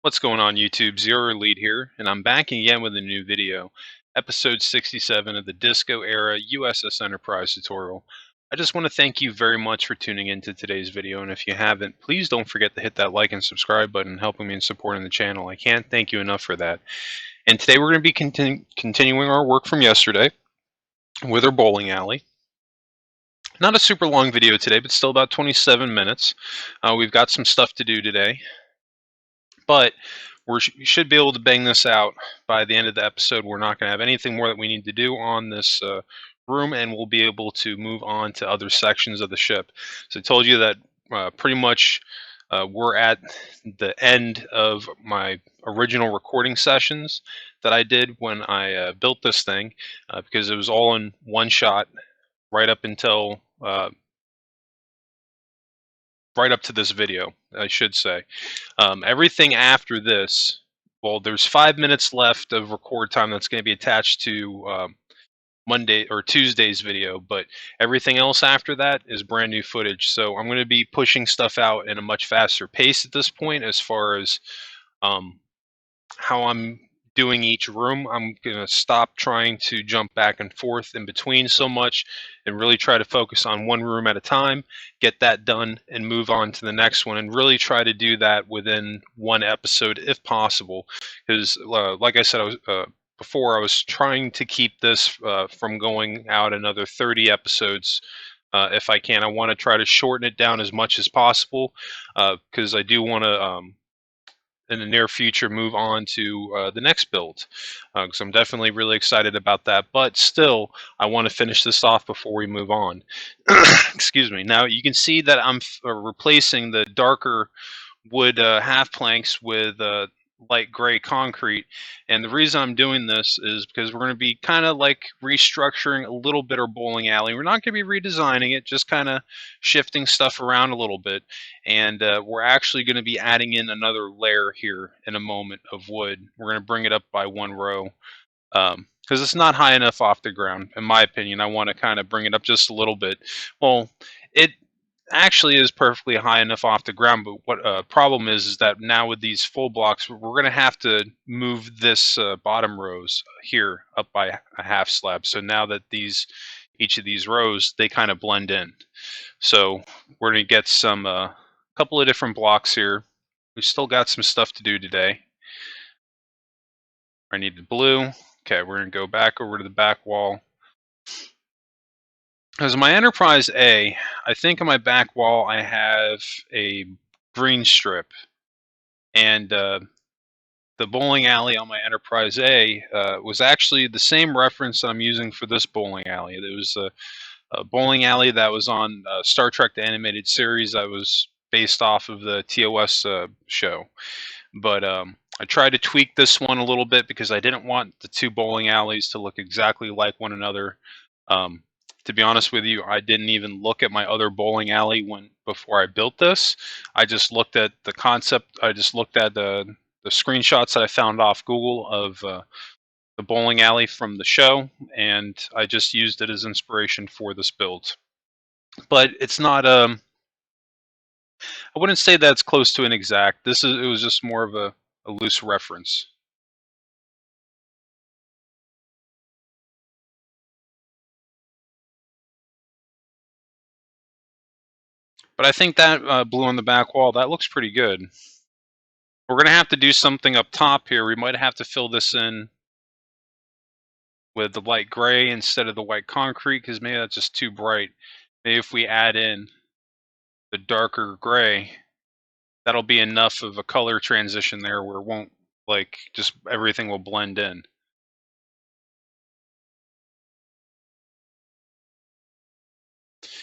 What's going on YouTube? Zero Lead here, and I'm back again with a new video. Episode 67 of the Disco Era u.s.s Enterprise tutorial. I just want to thank you very much for tuning into today's video, and if you haven't, please don't forget to hit that like and subscribe button, helping me in supporting the channel. I can't thank you enough for that. And today we're going to be continuing our work from yesterday with our bowling alley. Not a super long video today, but still about 27 minutes. We've got some stuff to do today, but we should be able to bang this out by the end of the episode. We're not going to have anything more that we need to do on this room, and we'll be able to move on to other sections of the ship. So I told you that pretty much we're at the end of my original recording sessions that I did when I built this thing, because it was all in one shot right up until right up to this video, I should say. Everything after this, well, there's 5 minutes left of record time that's going to be attached to Monday or Tuesday's video, but everything else after that is brand new footage. So I'm going to be pushing stuff out in a much faster pace at this point as far as how I'm doing each room. I'm going to stop trying to jump back and forth in between so much and really try to focus on one room at a time, get that done, and move on to the next one, and really try to do that within one episode if possible. Because like I said, before, I was trying to keep this from going out another 30 episodes if I can. I want to try to shorten it down as much as possible, because I do want to in the near future move on to the next build, because I'm definitely really excited about that, but still I want to finish this off before we move on. Excuse me. Now you can see that I'm replacing the darker wood half planks with light gray concrete, and the reason I'm doing this is because we're going to be kind of like restructuring a little bit our bowling alley. We're not going to be redesigning it, just kind of shifting stuff around a little bit, and we're actually going to be adding in another layer here in a moment of wood. We're going to bring it up by one row, because it's not high enough off the ground, in my opinion. I want to kind of bring it up just a little bit. Well, it actually is perfectly high enough off the ground, but what problem is that now with these full blocks, we're going to have to move this bottom rows here up by a half slab. So now that each of these rows, they kind of blend in. So we're going to get some couple of different blocks here. We still got some stuff to do today. I need the blue. Okay, we're going to go back over to the back wall. As my Enterprise A, I think on my back wall I have a green strip, and the bowling alley on my Enterprise A was actually the same reference that I'm using for this bowling alley. There was a bowling alley that was on Star Trek the Animated Series that was based off of the TOS show. But I tried to tweak this one a little bit because I didn't want the two bowling alleys to look exactly like one another. To be honest with you, I didn't even look at my other bowling alley before I built this. I just looked at the concept. I just looked at the screenshots that I found off Google of the bowling alley from the show, and I just used it as inspiration for this build. But it's not I wouldn't say that's close to an exact. It was just more of a loose reference. But I think that blue on the back wall, that looks pretty good. We're going to have to do something up top here. We might have to fill this in with the light gray instead of the white concrete, because maybe that's just too bright. Maybe if we add in the darker gray, that'll be enough of a color transition there where it won't, like, just everything will blend in.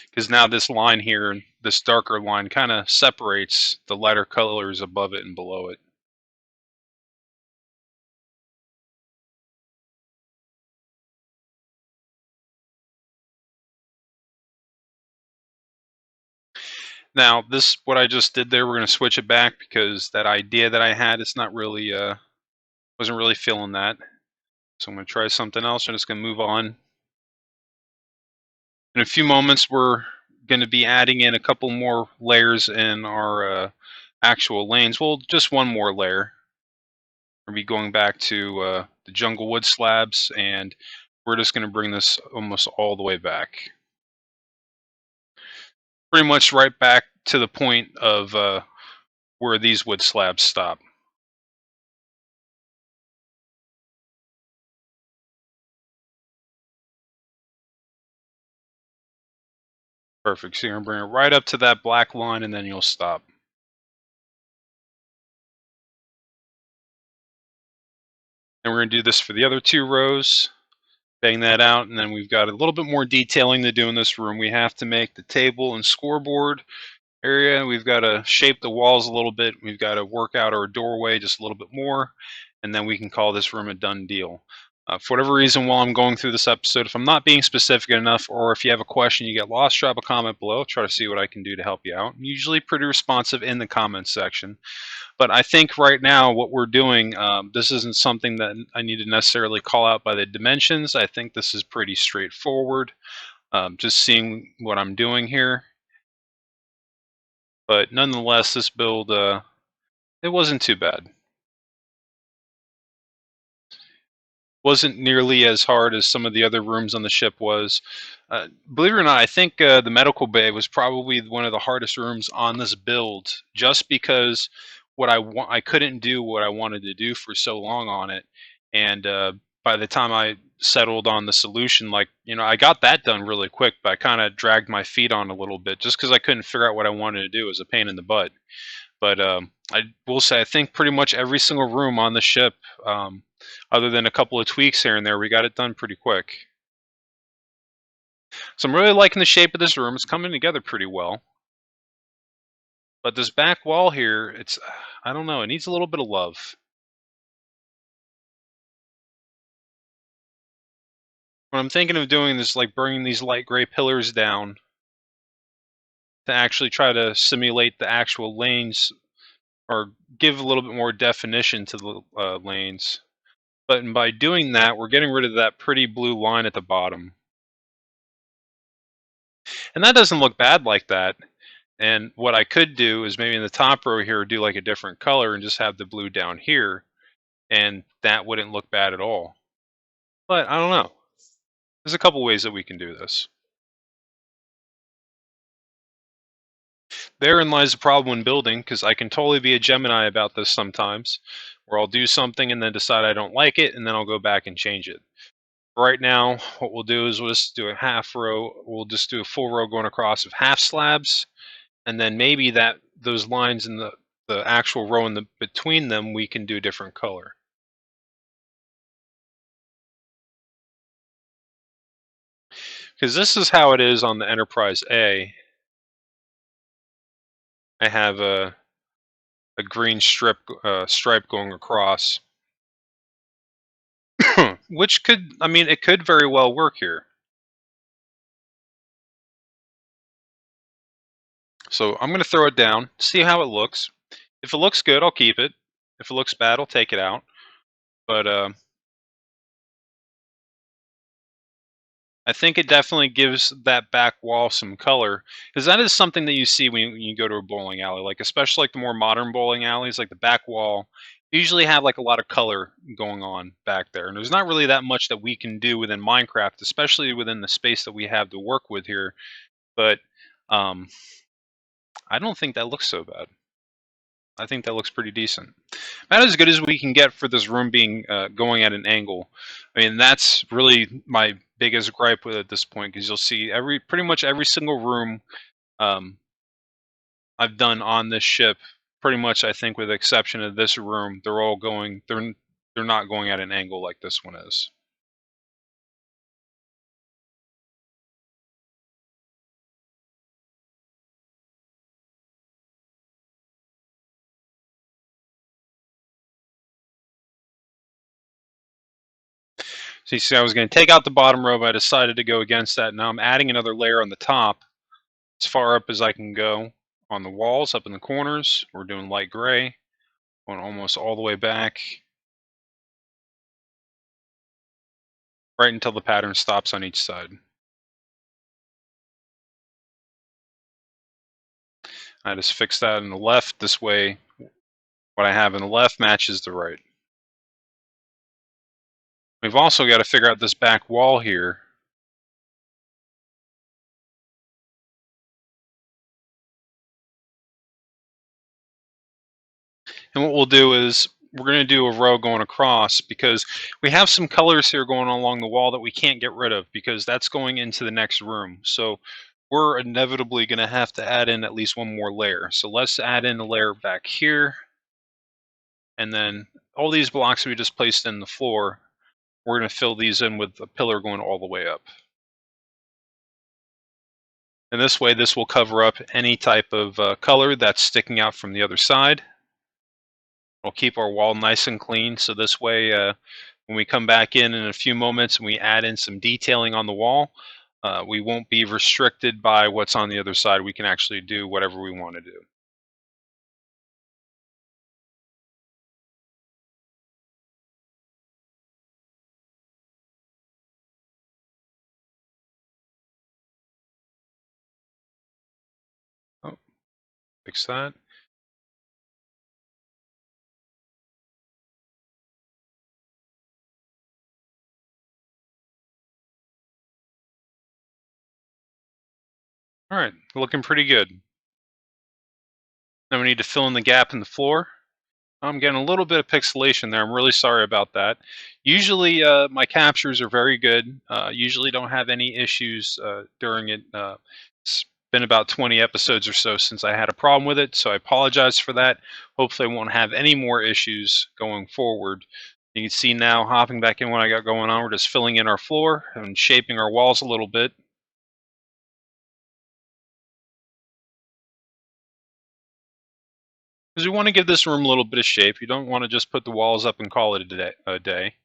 Because now this line here, this darker line, kind of separates the lighter colors above it and below it. Now, what I just did there, we're going to switch it back because that idea that I had, it's not really, wasn't really feeling that. So I'm going to try something else. I'm just going to move on. In a few moments, we're going to be adding in a couple more layers in our actual lanes. Well, just one more layer. We'll be going back to the jungle wood slabs, and we're just going to bring this almost all the way back. Pretty much right back to the point of where these wood slabs stop. Perfect. So you're going to bring it right up to that black line, and then you'll stop. And we're going to do this for the other 2 rows. Bang that out, and then we've got a little bit more detailing to do in this room. We have to make the table and scoreboard area. We've got to shape the walls a little bit. We've got to work out our doorway just a little bit more, and then we can call this room a done deal. For whatever reason, while I'm going through this episode, if I'm not being specific enough, or if you have a question you get lost, drop a comment below. I'll try to see what I can do to help you out. I'm usually pretty responsive in the comments section. But I think right now what we're doing, this isn't something that I need to necessarily call out by the dimensions. I think this is pretty straightforward. Just seeing what I'm doing here. But nonetheless, this build, it wasn't too bad. Wasn't nearly as hard as some of the other rooms on the ship was. Believe it or not, I think the medical bay was probably one of the hardest rooms on this build, just because I couldn't do what I wanted to do for so long on it, and by the time I settled on the solution, like, I got that done really quick, but I kind of dragged my feet on a little bit just because I couldn't figure out what I wanted to do. It was a pain in the butt. But I will say, I think pretty much every single room on the ship, other than a couple of tweaks here and there, we got it done pretty quick. So I'm really liking the shape of this room. It's coming together pretty well. But this back wall here, I don't know, it needs a little bit of love. What I'm thinking of doing is like bringing these light gray pillars down to actually try to simulate the actual lanes, or give a little bit more definition to the lanes. But by doing that, we're getting rid of that pretty blue line at the bottom. And that doesn't look bad like that. And what I could do is maybe in the top row here, do like a different color and just have the blue down here. And that wouldn't look bad at all. But I don't know. There's a couple ways that we can do this. Therein lies the problem when building, because I can totally be a Gemini about this sometimes, where I'll do something and then decide I don't like it, and then I'll go back and change it. Right now, what we'll do is we'll just do a half row. We'll just do a full row going across of half slabs, and then maybe those lines in the actual row in the between them, we can do a different color. Because this is how it is on the Enterprise A. I have a green stripe going across, which could, I mean, it could very well work here. So I'm going to throw it down, see how it looks. If it looks good, I'll keep it. If it looks bad, I'll take it out. But I think it definitely gives that back wall some color, because that is something that you see when you go to a bowling alley, like especially like the more modern bowling alleys, like the back wall usually have like a lot of color going on back there, and there's not really that much that we can do within Minecraft, especially within the space that we have to work with here. But I don't think that looks so bad. I think that looks pretty decent. About as good as we can get for this room being going at an angle. I mean, that's really my biggest gripe with it at this point, because you'll see pretty much every single room I've done on this ship, pretty much, I think with the exception of this room, they're not going at an angle like this one is. So you see, I was going to take out the bottom row, but I decided to go against that. Now I'm adding another layer on the top, as far up as I can go. On the walls, up in the corners, we're doing light gray, going almost all the way back, right until the pattern stops on each side. I just fix that in the left. This way, what I have in the left matches the right. We've also got to figure out this back wall here. And what we'll do is we're going to do a row going across because we have some colors here going along the wall that we can't get rid of because that's going into the next room. So we're inevitably going to have to add in at least one more layer. So let's add in a layer back here. And then all these blocks we just placed in the floor, we're going to fill these in with a pillar going all the way up. And this way, this will cover up any type of color that's sticking out from the other side. We'll keep our wall nice and clean, so this way when we come back in a few moments and we add in some detailing on the wall, we won't be restricted by what's on the other side. We can actually do whatever we want to do. Oh, fix that. All right, looking pretty good. Now we need to fill in the gap in the floor. I'm getting a little bit of pixelation there. I'm really sorry about that. Usually my captures are very good. Usually don't have any issues during it. It's been about 20 episodes or so since I had a problem with it, so I apologize for that. Hopefully I won't have any more issues going forward. You can see now, hopping back in what I got going on, we're just filling in our floor and shaping our walls a little bit. Because we want to give this room a little bit of shape. You don't want to just put the walls up and call it a day.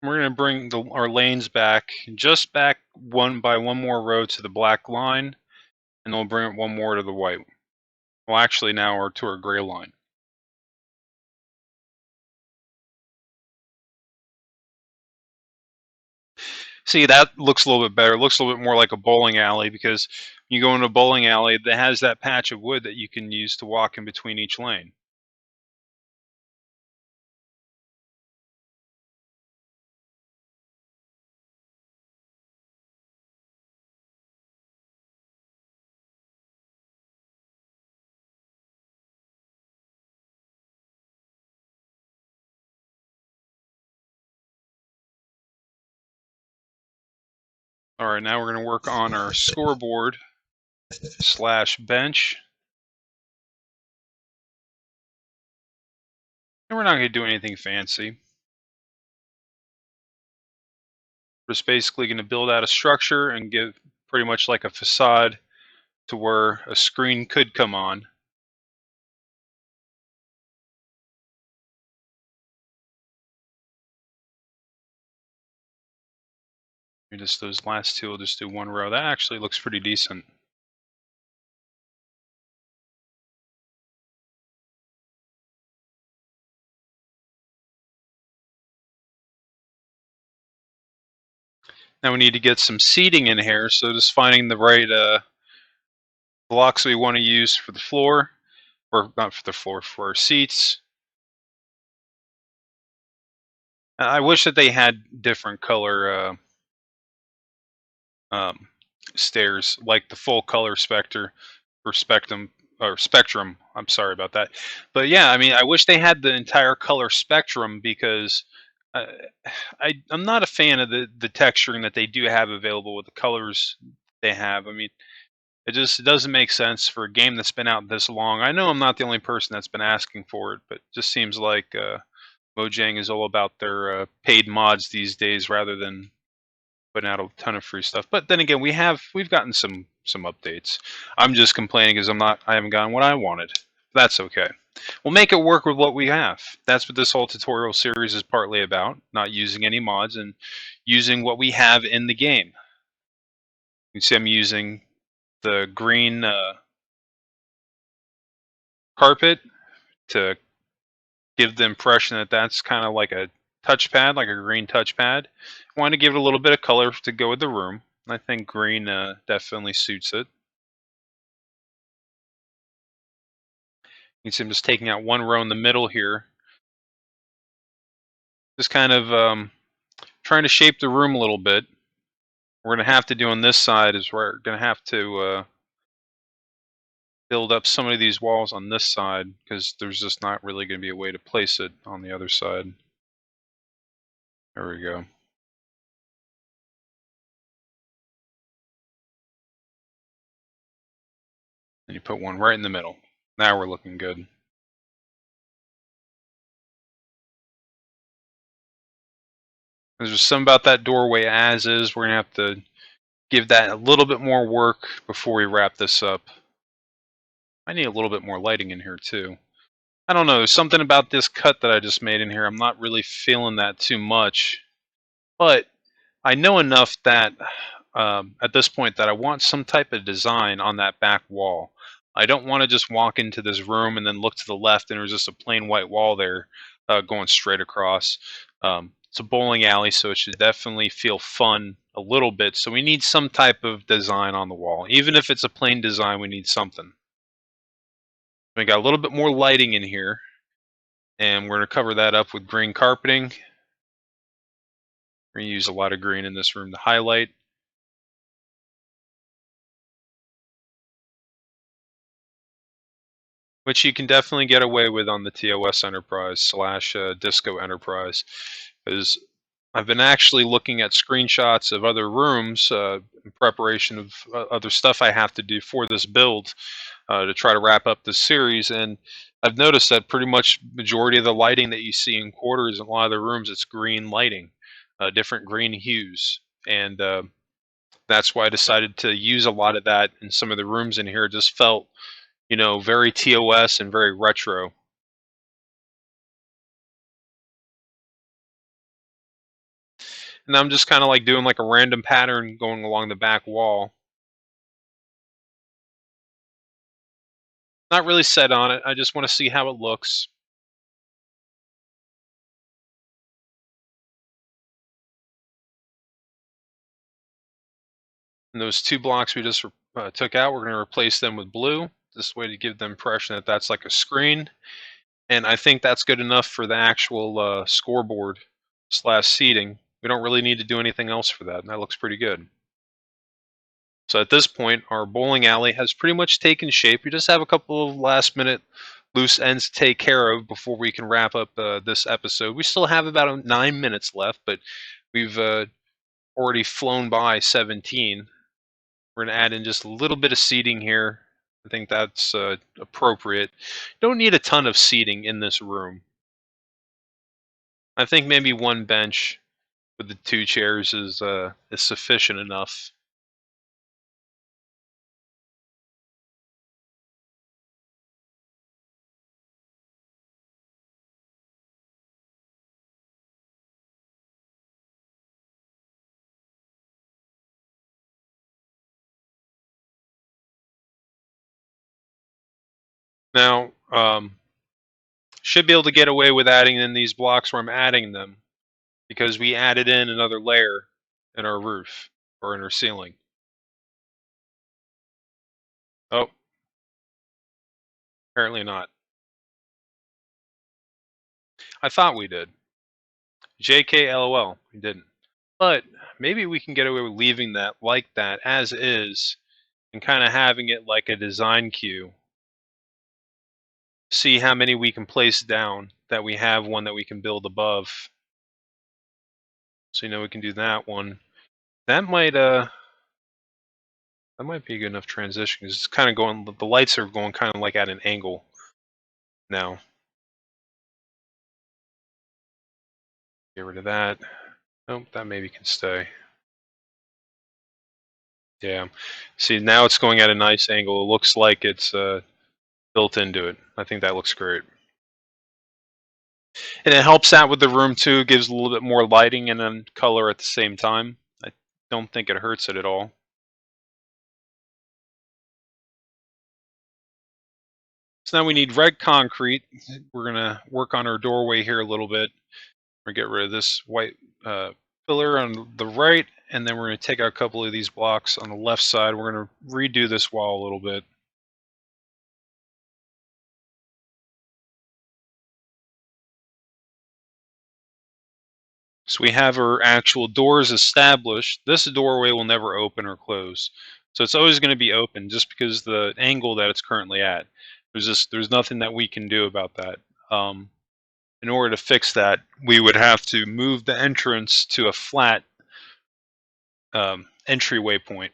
We're going to bring our lanes back, just back one by one more row to the black line, and then we'll bring it one more to the white. Well, actually now we're to our gray line. See, that looks a little bit better. It looks a little bit more like a bowling alley because you go into a bowling alley that has that patch of wood that you can use to walk in between each lane. All right, now we're going to work on our scoreboard / bench. And we're not going to do anything fancy. We're just basically going to build out a structure and give pretty much like a facade to where a screen could come on. Just those last two, we'll just do one row. That actually looks pretty decent. Now we need to get some seating in here, so just finding the right blocks we want to use for the floor, or not for the floor, for our seats. I wish that they had different color um, stairs, like the full color spectrum. I'm sorry about that, but yeah, I mean, I wish they had the entire color spectrum because uh, I'm not a fan of the texturing that they do have available with the colors they have. I mean, it doesn't make sense for a game that's been out this long. I know I'm not the only person that's been asking for it, but it just seems like Mojang is all about their paid mods these days rather than putting out a ton of free stuff. But then again, we've gotten some updates. I'm just complaining because I haven't gotten what I wanted. That's okay. We'll make it work with what we have. That's what this whole tutorial series is partly about, not using any mods and using what we have in the game. You see I'm using the green carpet to give the impression that that's kind of like a touchpad, like a green touchpad. I want to give it a little bit of color to go with the room. I think green definitely suits it. You can see I'm just taking out one row in the middle here. Just kind of trying to shape the room a little bit. We're going to have to do on this side is we're going to have to build up some of these walls on this side because there's just not really going to be a way to place it on the other side. There we go. And you put one right in the middle. Now we're looking good. There's just something about that doorway as is. We're going to have to give that a little bit more work before we wrap this up. I need a little bit more lighting in here too. I don't know, there's something about this cut that I just made in here. I'm not really feeling that too much. But I know enough that at this point that I want some type of design on that back wall. I don't want to just walk into this room and then look to the left and there's just a plain white wall there going straight across. It's a bowling alley, so it should definitely feel fun a little bit. So we need some type of design on the wall. Even if it's a plain design, we need something. We got a little bit more lighting in here, and we're going to cover that up with green carpeting. We're going to use a lot of green in this room to highlight. Which you can definitely get away with on the TOS Enterprise / Disco Enterprise. Because I've been actually looking at screenshots of other rooms in preparation of other stuff I have to do for this build to try to wrap up this series. And I've noticed that pretty much majority of the lighting that you see in quarters in a lot of the rooms, it's green lighting, different green hues. And that's why I decided to use a lot of that in some of the rooms in here. It just felt, you know, very TOS and very retro. And I'm just kind of like doing like a random pattern going along the back wall. Not really set on it. I just want to see how it looks. And those two blocks we just took out, we're going to replace them with blue. This way to give the impression that that's like a screen. And I think that's good enough for the actual scoreboard / seating. We don't really need to do anything else for that. And that looks pretty good. So at this point, our bowling alley has pretty much taken shape. We just have a couple of last minute loose ends to take care of before we can wrap up this episode. We still have about 9 minutes left, but we've already flown by 17. We're going to add in just a little bit of seating here. I think that's appropriate. Don't need a ton of seating in this room. I think maybe one bench with the 2 chairs is sufficient enough. Now, should be able to get away with adding in these blocks where I'm adding them because we added in another layer in our roof or in our ceiling. Oh, apparently not. I thought we did. JK LOL, we didn't. But maybe we can get away with leaving that like that as is and kind of having it like a design queue. See how many we can place down that we have one that we can build above. So you know we can do that one. That might be a good enough transition because it's kind of going. The lights are going kind of like at an angle now. Get rid of that. Nope, that maybe can stay. Yeah. See, now it's going at a nice angle. It looks like it's built into it. I think that looks great. And it helps out with the room too. Gives a little bit more lighting and then color at the same time. I don't think it hurts it at all. So now we need red concrete. We're gonna work on our doorway here a little bit. We're gonna get rid of this white pillar on the right, and then we're gonna take out a couple of these blocks on the left side. We're gonna redo this wall a little bit. So we have our actual doors established. This doorway will never open or close. So it's always going to be open just because the angle that it's currently at. There's nothing that we can do about that. In order to fix that, we would have to move the entrance to a flat entryway point.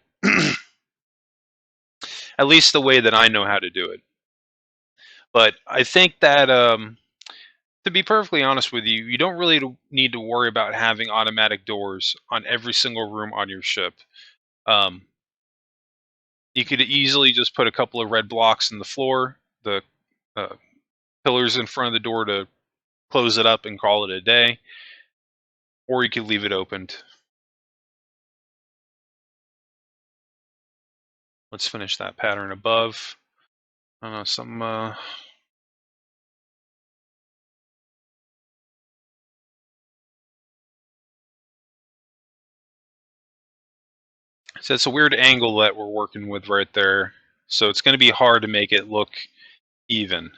At least the way that I know how to do it. But I think that to be perfectly honest with you, you don't really need to worry about having automatic doors on every single room on your ship. Um, You could easily just put a couple of red blocks in the floor, the uh, pillars in front of the door to close it up and call it a day, or you could leave it opened. Let's finish that pattern above. I don't know, some so it's a weird angle that we're working with right there. So it's going to be hard to make it look even,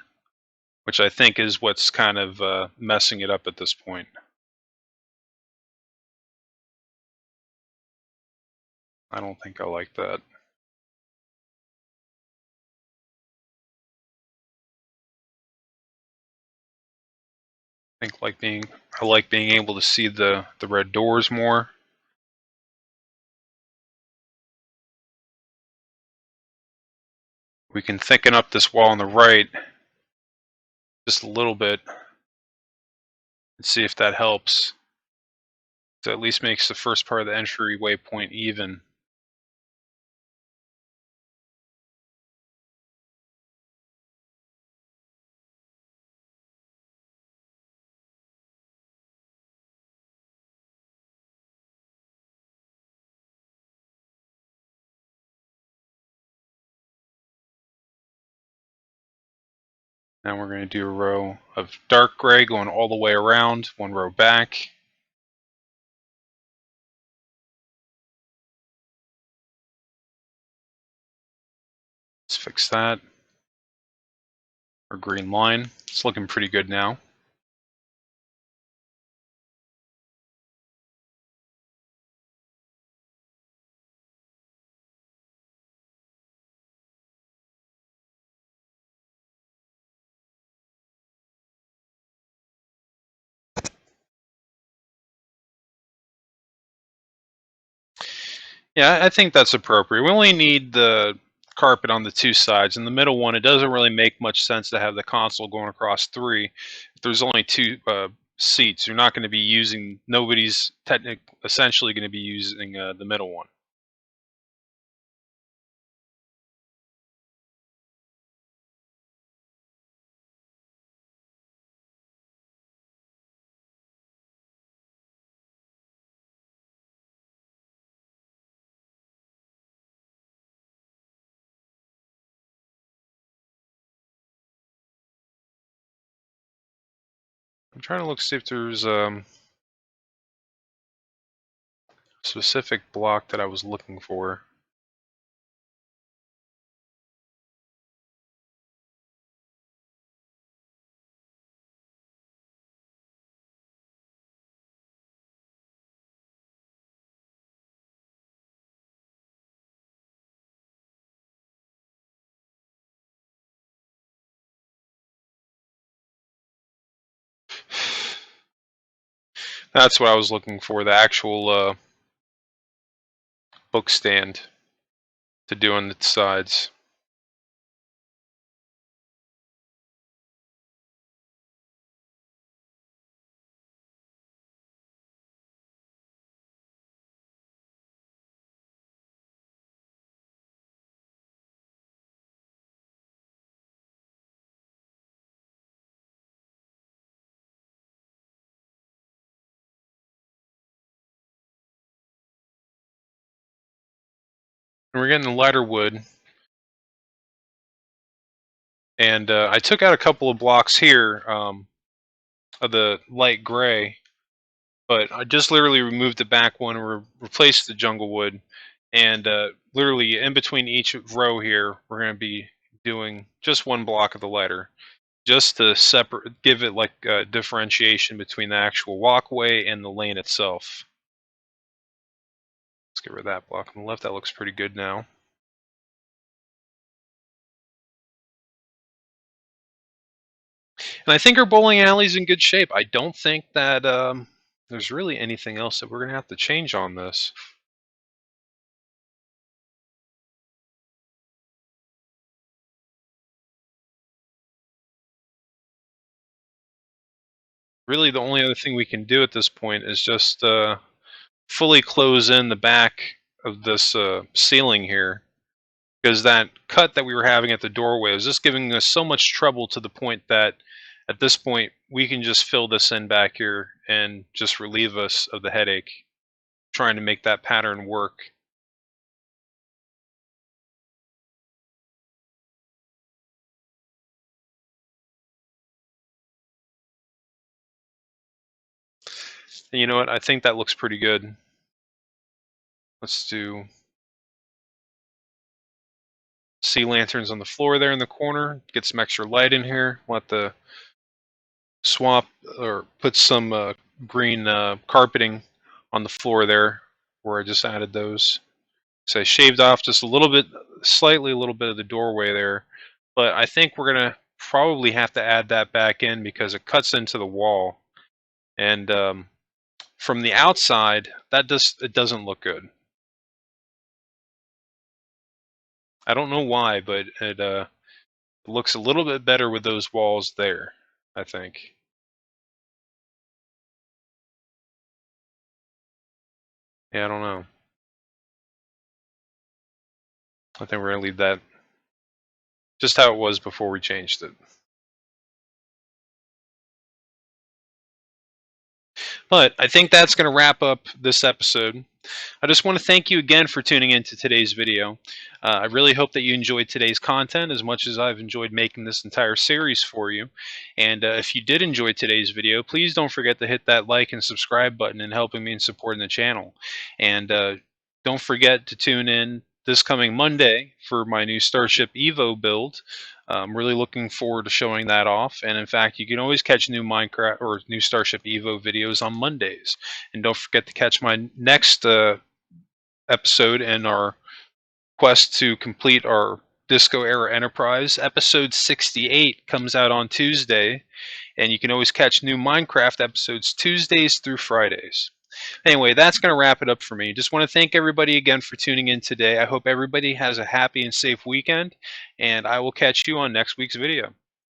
which I think is what's kind of messing it up at this point. I don't think I like that. I like being able to see the red doors more. We can thicken up this wall on the right just a little bit and see if that helps. So at least makes the first part of the entryway point even. Now we're going to do a row of dark gray going all the way around, one row back. Let's fix that. Our green line. It's looking pretty good now. Yeah, I think that's appropriate. We only need the carpet on the two sides. In the middle one, it doesn't really make much sense to have the console going across three. If there's only two seats, you're not going to be using, nobody's essentially going to be using the middle one. I'm trying to look, see if there's specific block that I was looking for. That's what I was looking for, the actual book stand to do on the sides. And we're getting the lighter wood. And I took out a couple of blocks here of the light gray, but I just literally removed the back one, replaced the jungle wood, and literally in between each row here, we're going to be doing just one block of the lighter, just to give it like differentiation between the actual walkway and the lane itself. Let's get rid of that block on the left. That looks pretty good now. And I think our bowling alley's in good shape. I don't think that there's really anything else that we're going to have to change on this. Really, the only other thing we can do at this point is just fully close in the back of this ceiling here, because that cut that we were having at the doorway was just giving us so much trouble to the point that at this point we can just fill this in back here and just relieve us of the headache trying to make that pattern work. And you know what? I think that looks pretty good. Let's do sea lanterns on the floor there in the corner. Get some extra light in here. Let the swap or put some green carpeting on the floor there where I just added those. So I shaved off just a little bit, slightly a little bit of the doorway there, but I think we're gonna probably have to add that back in because it cuts into the wall, and from the outside it doesn't look good. I don't know why, but it looks a little bit better with those walls there, I think. Yeah, I don't know. I think we're gonna leave that just how it was before we changed it. But I think that's going to wrap up this episode. I just want to thank you again for tuning in to today's video. I really hope that you enjoyed today's content as much as I've enjoyed making this entire series for you. And if you did enjoy today's video, please don't forget to hit that like and subscribe button in helping me in supporting the channel. And don't forget to tune in this coming Monday for my new Starship Evo build. I'm really looking forward to showing that off. And in fact, you can always catch new Minecraft or new Starship Evo videos on Mondays. And don't forget to catch my next episode in our quest to complete our Disco Era Enterprise. Episode 68 comes out on Tuesday. And you can always catch new Minecraft episodes Tuesdays through Fridays. Anyway, that's going to wrap it up for me. Just want to thank everybody again for tuning in today. I hope everybody has a happy and safe weekend, and I will catch you on next week's video.